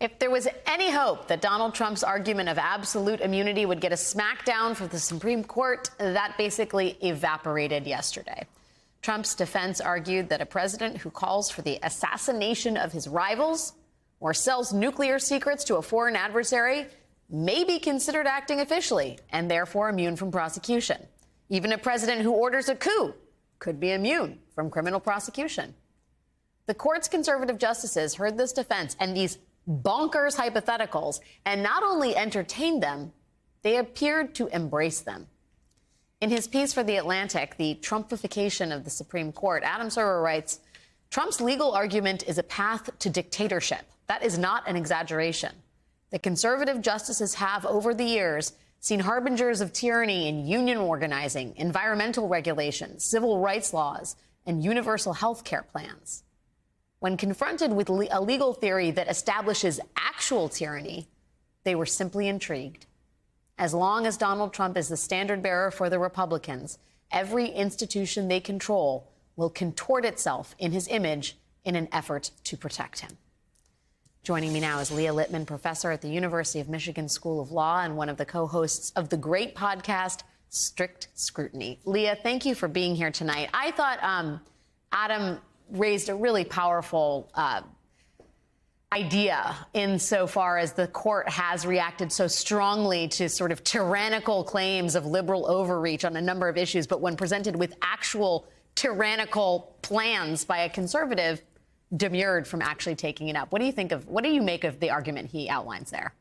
If there was any hope that Donald Trump's argument of absolute immunity would get a smackdown from the Supreme Court, that basically evaporated yesterday. Trump's defense argued that a president who calls for the assassination of his rivals or sells nuclear secrets to a foreign adversary may be considered acting officially and therefore immune from prosecution. Even a president who orders a coup could be immune from criminal prosecution. The court's conservative justices heard this defense and these bonkers hypotheticals and not only entertained them, they appeared to embrace them. In his piece for The Atlantic, The Trumpification of the Supreme Court, Adam Serwer writes, Trump's legal argument is a path to dictatorship. That is not an exaggeration. The conservative justices have, over the years, seen harbingers of tyranny in union organizing, environmental regulations, civil rights laws, and universal health care plans. When confronted with a legal theory that establishes actual tyranny, they were simply intrigued. As long as Donald Trump is the standard bearer for the Republicans, every institution they control will contort itself in his image in an effort to protect him. Joining me now is Leah Littman, professor at the University of Michigan School of Law and one of the co-hosts of the great podcast, Strict Scrutiny. Leah, thank you for being here tonight. I thought Adam raised a really powerful idea insofar as the court has reacted so strongly to sort of tyrannical claims of liberal overreach on a number of issues. But when presented with actual tyrannical plans by a conservative, demurred from actually taking it up. What do you make of the argument he outlines there?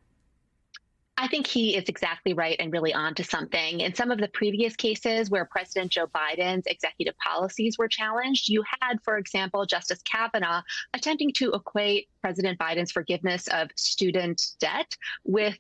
I think he is exactly right and really onto something. In some of the previous cases where President Joe Biden's executive policies were challenged, you had, for example, Justice Kavanaugh attempting to equate President Biden's forgiveness of student debt with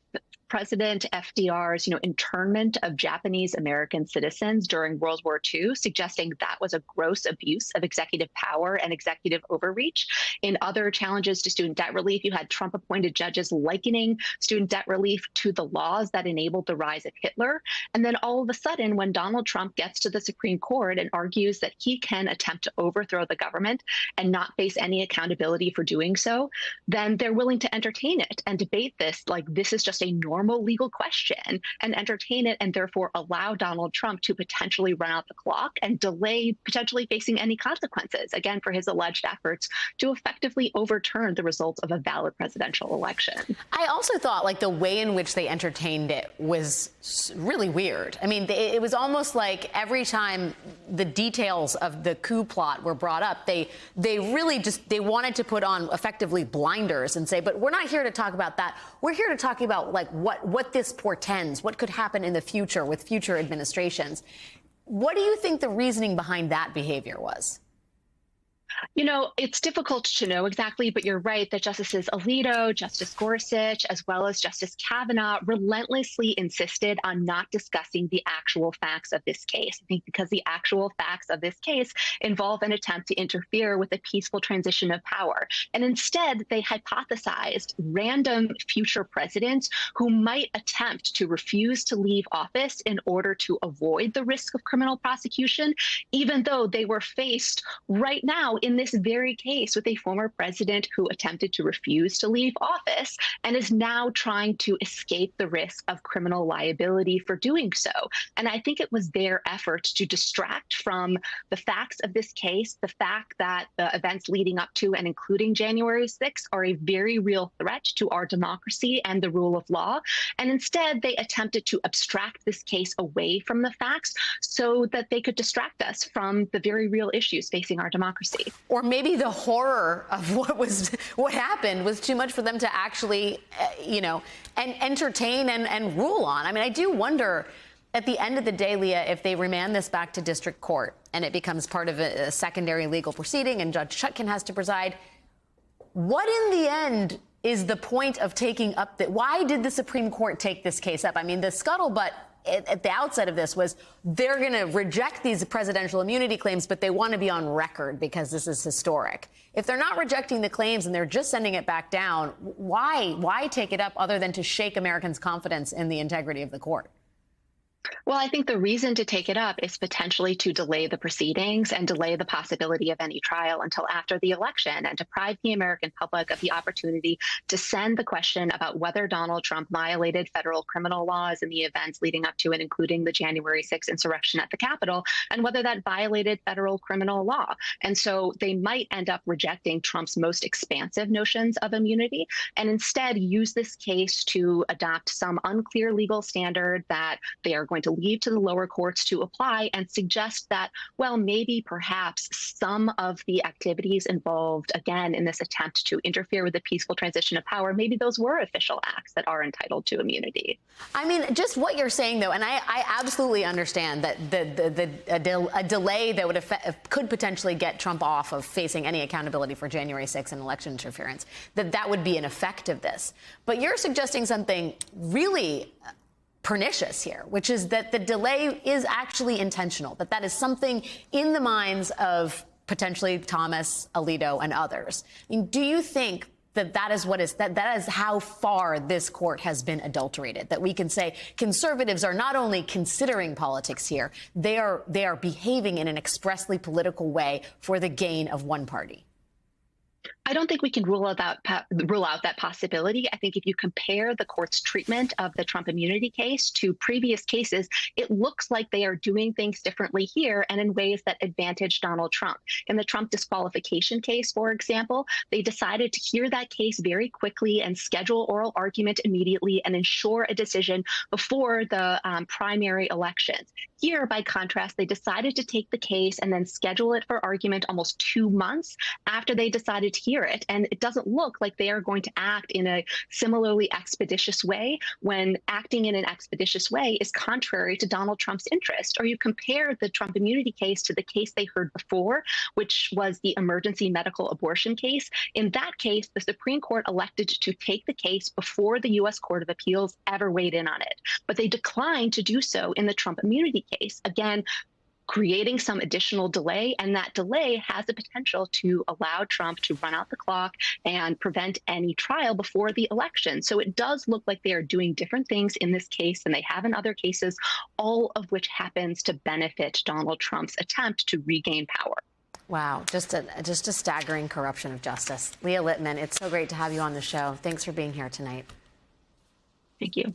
President FDR's, internment of Japanese American citizens during World War II, suggesting that was a gross abuse of executive power and executive overreach. In other challenges to student debt relief, you had Trump-appointed judges likening student debt relief to the laws that enabled the rise of Hitler. And then all of a sudden, when Donald Trump gets to the Supreme Court and argues that he can attempt to overthrow the government and not face any accountability for doing so, then they're willing to entertain it and debate this like this is just a normal legal question and entertain it and therefore allow Donald Trump to potentially run out the clock and delay potentially facing any consequences, again, for his alleged efforts to effectively overturn the results of a valid presidential election. I also thought the way in which they entertained it was really weird. I mean, it was almost like every time the details of the coup plot were brought up, they really they wanted to put on effectively blinders and say, but we're not here to talk about that. We're here to talk about what this portends, what could happen in the future with future administrations. What do you think the reasoning behind that behavior was? It's difficult to know exactly, but you're right that Justices Alito, Justice Gorsuch, as well as Justice Kavanaugh relentlessly insisted on not discussing the actual facts of this case. I think because the actual facts of this case involve an attempt to interfere with a peaceful transition of power. And instead, they hypothesized random future presidents who might attempt to refuse to leave office in order to avoid the risk of criminal prosecution, even though they were faced right now in this very case with a former president who attempted to refuse to leave office and is now trying to escape the risk of criminal liability for doing so. And I think it was their effort to distract from the facts of this case, the fact that the events leading up to and including January 6th are a very real threat to our democracy and the rule of law. And instead, they attempted to abstract this case away from the facts so that they could distract us from the very real issues facing our democracy. Or maybe the horror of what happened was too much for them to actually, and entertain and rule on. I mean, I do wonder at the end of the day, Leah, if they remand this back to district court and it becomes part of a secondary legal proceeding and Judge Chutkan has to preside, what in the end is the point of taking up why did the Supreme Court take this case up? I mean, the scuttlebutt at the outset of this was they're going to reject these presidential immunity claims, but they want to be on record because this is historic. If they're not rejecting the claims and they're just sending it back down, why take it up other than to shake Americans' confidence in the integrity of the court? Well, I think the reason to take it up is potentially to delay the proceedings and delay the possibility of any trial until after the election and deprive the American public of the opportunity to send the question about whether Donald Trump violated federal criminal laws in the events leading up to and including the January 6th insurrection at the Capitol and whether that violated federal criminal law. And so they might end up rejecting Trump's most expansive notions of immunity and instead use this case to adopt some unclear legal standard that they are going to leave to the lower courts to apply and suggest that, well, maybe perhaps some of the activities involved, again, in this attempt to interfere with the peaceful transition of power, maybe those were official acts that are entitled to immunity. I mean, just what you're saying, though, and I absolutely understand that a delay that would could potentially get Trump off of facing any accountability for January 6th and election interference, that would be an effect of this. But you're suggesting something really pernicious here, which is that the delay is actually intentional, that is something in the minds of potentially Thomas, Alito, and others. I mean, do you think that is how far this court has been adulterated, that we can say conservatives are not only considering politics here, they are behaving in an expressly political way for the gain of one party? I don't think we can rule out that possibility. I think if you compare the court's treatment of the Trump immunity case to previous cases, it looks like they are doing things differently here and in ways that advantage Donald Trump. In the Trump disqualification case, for example, they decided to hear that case very quickly and schedule oral argument immediately and ensure a decision before the primary elections. Here, by contrast, they decided to take the case and then schedule it for argument almost 2 months after they decided to hear it. And it doesn't look like they are going to act in a similarly expeditious way when acting in an expeditious way is contrary to Donald Trump's interest. Or you compare the Trump immunity case to the case they heard before, which was the emergency medical abortion case. In that case, the Supreme Court elected to take the case before the U.S. Court of Appeals ever weighed in on it. But they declined to do so in the Trump immunity case. Again, creating some additional delay, and that delay has the potential to allow Trump to run out the clock and prevent any trial before the election. So it does look like they are doing different things in this case than they have in other cases, all of which happens to benefit Donald Trump's attempt to regain power. Wow, just a staggering corruption of justice. Leah Littman, it's so great to have you on the show. Thanks for being here tonight. Thank you.